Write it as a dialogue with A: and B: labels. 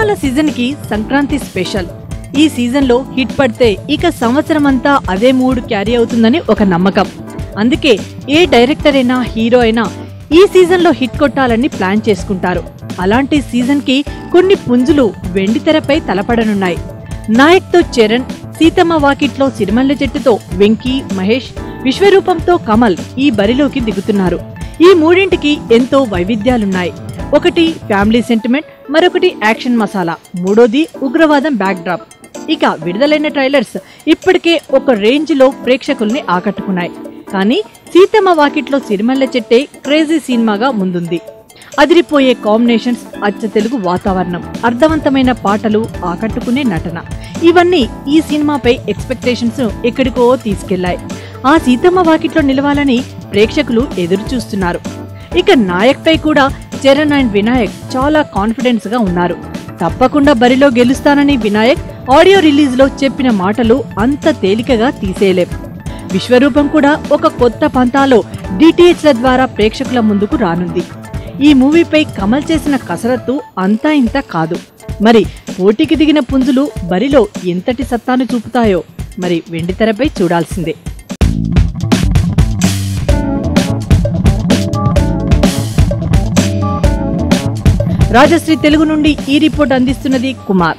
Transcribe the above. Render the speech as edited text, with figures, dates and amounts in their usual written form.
A: సినిమాల సీజన్ కి సంక్రాంతి స్పెషల్. ఈ సీజన్ లో హిట్ పడితే ఇక సంవత్సరం అంతా అదే మూడ్ క్యారీ అవుతుందని ఒక నమ్మకం. అందుకే ఏ డైరెక్టర్ అయినా హీరో అయినా ఈ సీజన్ లో హిట్ కొట్టాలని ప్లాన్ చేసుకుంటారు. అలాంటి సీజన్ కి కొన్ని పుంజులు వెండితెరపై తలపడనున్నాయి. నాయక్ తో చరణ్, సీతమ్మ వాకిట్లో సిరిమల్లె చెట్టుతో వెంకీ, మహేష్, విశ్వరూపంతో కమల్ ఈ బరిలోకి దిగుతున్నారు. ఈ మూడింటికి ఎంతో వైవిధ్యాలున్నాయి. ఒకటి ఫ్యామిలీ సెంటిమెంట్, మరొకటి యాక్షన్ మసాలా, మూడోది ఉగ్రవాదం బ్యాక్ డ్రాప్. ఇక విడుదలైన ట్రైలర్స్ ఇప్పటికే ఒక రేంజ్ లో ప్రేక్షకుల్ని ఆకట్టుకున్నాయి. కానీ సీతమ్మ వాకిట్లో సిరిమల్లె చెట్టే క్రేజీ సినిమాగా ముందుంది. అదిరిపోయే కాంబినేషన్స్, అచ్చ తెలుగు వాతావరణం, అర్థవంతమైన పాటలు, ఆకట్టుకునే నటన, ఇవన్నీ ఈ సినిమాపై ఎక్స్పెక్టేషన్స్ ఎక్కడికో తీసుకెళ్లాయి. ఆ సీతమ్మ వాకిట్లో నిలవాలని ప్రేక్షకులు ఎదురు చూస్తున్నారు. ఇక నాయక్ పై కూడా చరణ్ అండ్ వినాయక్ చాలా కాన్ఫిడెన్స్ గా ఉన్నారు. తప్పకుండా బరిలో గెలుస్తానని వినాయక్ ఆడియో రిలీజ్ లో చెప్పిన మాటలు అంత తేలికగా తీసేయలేం. విశ్వరూపం కూడా ఒక కొత్త పంతాలో డిటిహెచ్ల ద్వారా ప్రేక్షకుల ముందుకు రానుంది. ఈ మూవీపై కమల్ చేసిన కసరత్తు అంతా ఇంత కాదు. మరి పోటీకి దిగిన పుంజులు బరిలో ఎంతటి సత్తాను చూపుతాయో మరి వెండితెరపై చూడాల్సిందే. రాజశ్రీ తెలుగు నుండి ఈ రిపోర్ట్ అందిస్తున్నది కుమార్.